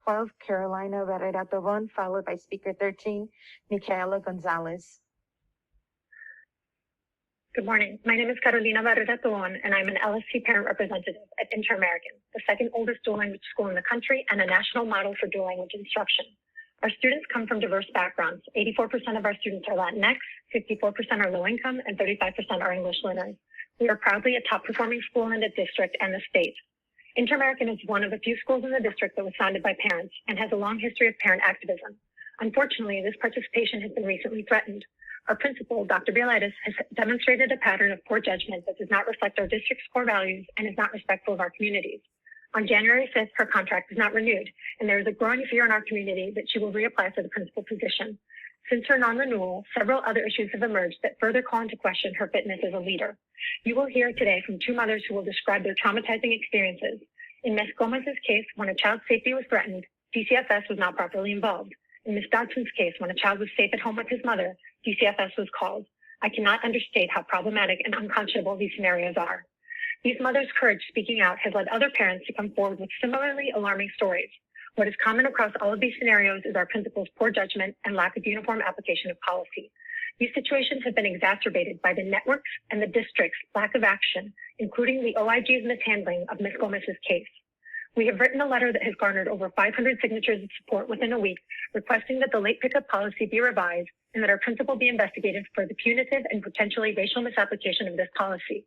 12, Carolina Barrera Tobón, followed by Speaker 13, Micaela Gonzalez. Good morning. My name is Carolina Barrera Tobón, and I'm an LSC Parent Representative at Inter-American, the second oldest dual language school in the country and a national model for dual language instruction. Our students come from diverse backgrounds. 84% of our students are Latinx, 54% are low income, and 35% are English learners. We are proudly a top performing school in the district and the state. Inter-American is one of the few schools in the district that was founded by parents and has a long history of parent activism. Unfortunately, this participation has been recently threatened. Our principal, Dr. Bylaitis, has demonstrated a pattern of poor judgment that does not reflect our district's core values and is not respectful of our communities. On January 5th, her contract is not renewed, and there is a growing fear in our community that she will reapply for the principal position. Since her non-renewal, several other issues have emerged that further call into question her fitness as a leader. You will hear today from two mothers who will describe their traumatizing experiences. In Ms. Gómez's case, when a child's safety was threatened, DCFS was not properly involved. In Ms. Dodson's case, when a child was safe at home with his mother, DCFS was called. I cannot understate how problematic and unconscionable these scenarios are. These mothers' courage speaking out has led other parents to come forward with similarly alarming stories. What is common across all of these scenarios is our principal's poor judgment and lack of uniform application of policy. These situations have been exacerbated by the networks and the district's lack of action, including the OIG's mishandling of Ms. Gómez's case. We have written a letter that has garnered over 500 signatures of support within a week, requesting that the late pickup policy be revised and that our principal be investigated for the punitive and potentially racial misapplication of this policy.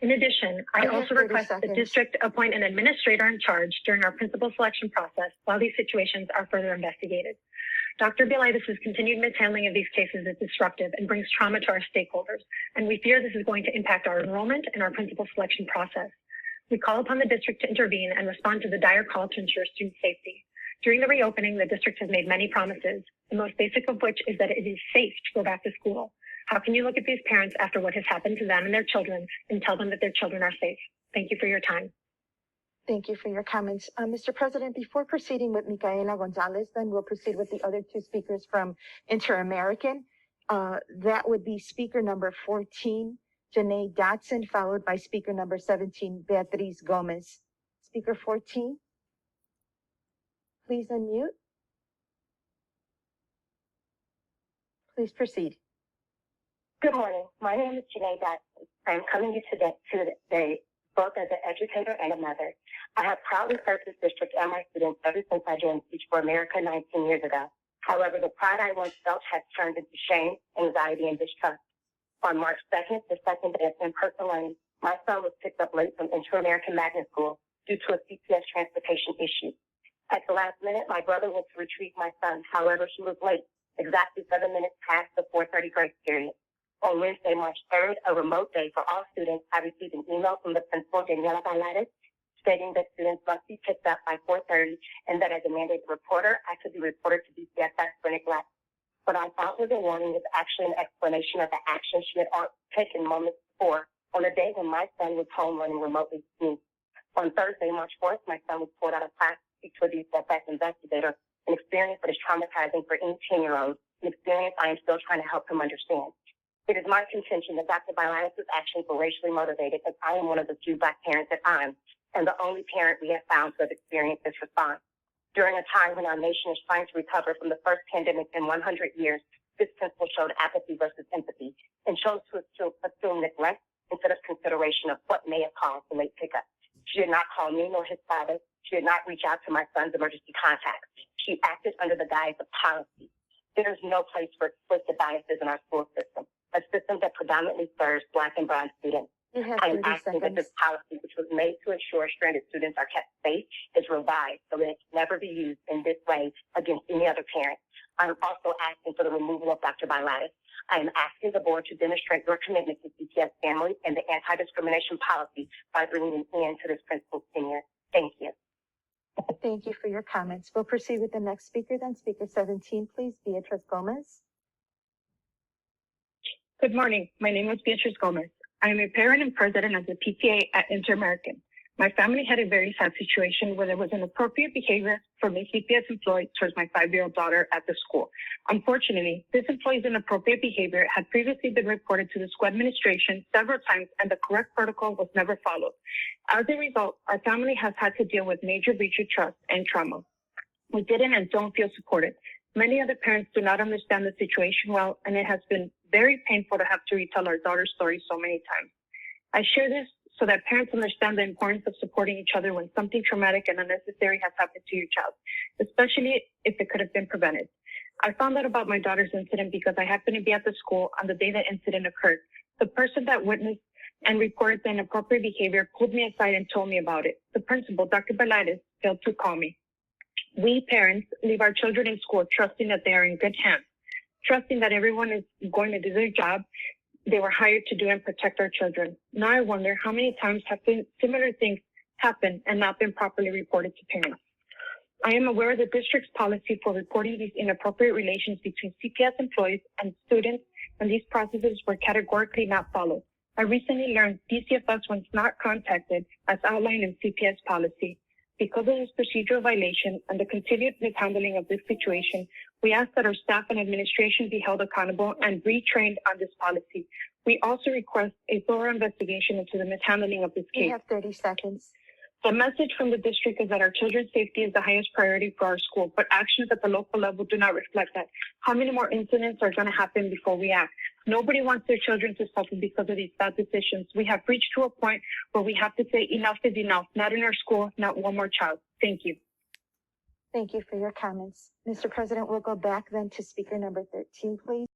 In addition, I also request that the district appoint an administrator in charge during our principal selection process while these situations are further investigated. Dr. Bylaitis' continued mishandling of these cases is disruptive and brings trauma to our stakeholders, and we fear this is going to impact our enrollment and our principal selection process. We call upon the district to intervene and respond to the dire call to ensure student safety. During the reopening, the district has made many promises, the most basic of which is that it is safe to go back to school. How can you look at these parents after what has happened to them and their children and tell them that their children are safe? Thank you for your time. Thank you for your comments. Mr. President, before proceeding with Micaela Gonzalez, then we'll proceed with the other two speakers from Inter-American. That would be speaker number 14, JaNay Dodson, followed by speaker number 17, Beatriz Gómez. Speaker 14, please unmute. Please proceed. Good morning. My name is JaNay Dodson. I am coming to you today both as an educator and a mother. I have proudly served this district and my students ever since I joined Teach for America 19 years ago. However, the pride I once felt has turned into shame, anxiety, and distrust. On March 2nd, the second day of in-person learning, my son was picked up late from Inter-American Magnet School due to a CPS transportation issue. At the last minute, my brother went to retrieve my son. However, she was late, exactly 7 minutes past the 4:30 grace period. On Wednesday, March 3rd, a remote day for all students, I received an email from the Principal Daniela Bylaitis stating that students must be picked up by 4:30 and that as a mandated reporter, I could be reported to DCFS for neglect. What I thought was a warning was actually an explanation of the action she had taken moments before on a day when my son was home learning remotely with me. On Thursday, March 4th, my son was pulled out of class to speak to a DCFS investigator, an experience that is traumatizing for any 10-year-old, an experience I am still trying to help him understand. It is my contention that Dr. Bylaitis' actions were racially motivated, as I am one of the few Black parents at IAMS, and the only parent we have found to have experienced this response. During a time when our nation is trying to recover from the first pandemic in 100 years, this principal showed apathy versus empathy and chose to assume neglect instead of consideration of what may have caused the late pickup. She did not call me nor his father. She did not reach out to my son's emergency contacts. She acted under the guise of policy. There is no place for explicit biases in our school system, a system that predominantly serves Black and brown students. I am asking that this policy, which was made to ensure stranded students are kept safe, is revised so that it can never be used in this way against any other parent. I am also asking for the removal of Dr. Bylaitis. I am asking the board to demonstrate your commitment to CPS families and the anti-discrimination policy by bringing an end to this principal's tenure. Thank you. Thank you for your comments. We'll proceed with the next speaker then. Speaker 17, please, Beatriz Gómez. Good morning. My name is Beatriz Gómez. I am a parent and president of the PTA at Inter-American. My family had a very sad situation where there was inappropriate behavior from a CPS employee towards my 5-year-old daughter at the school. Unfortunately, this employee's inappropriate behavior had previously been reported to the school administration several times and the correct protocol was never followed. As a result, our family has had to deal with major breach of trust and trauma. We didn't and don't feel supported. Many other parents do not understand the situation well, and it has been very painful to have to retell our daughter's story so many times. I share this so that parents understand the importance of supporting each other when something traumatic and unnecessary has happened to your child, especially if it could have been prevented. I found out about my daughter's incident because I happened to be at the school on the day the incident occurred. The person that witnessed and reported the inappropriate behavior pulled me aside and told me about it. The principal, Dr. Bylaitis, failed to call me. We parents leave our children in school trusting that they are in good hands, trusting that everyone is going to do their job they were hired to do and protect our children. Now I wonder how many times have similar things happened and not been properly reported to parents. I am aware of the district's policy for reporting these inappropriate relations between CPS employees and students, and these processes were categorically not followed. I recently learned DCFS was not contacted as outlined in CPS policy. Because of this procedural violation and the continued mishandling of this situation, we ask that our staff and administration be held accountable and retrained on this policy. We also request a thorough investigation into the mishandling of this case. You have 30 seconds. The message from the district is that our children's safety is the highest priority for our school, but actions at the local level do not reflect that. How many more incidents are going to happen before we act? Nobody wants their children to suffer because of these bad decisions. We have reached to a point where we have to say enough is enough, not in our school, not one more child. Thank you. Thank you for your comments. Mr. President, we'll go back then to speaker number 13, please.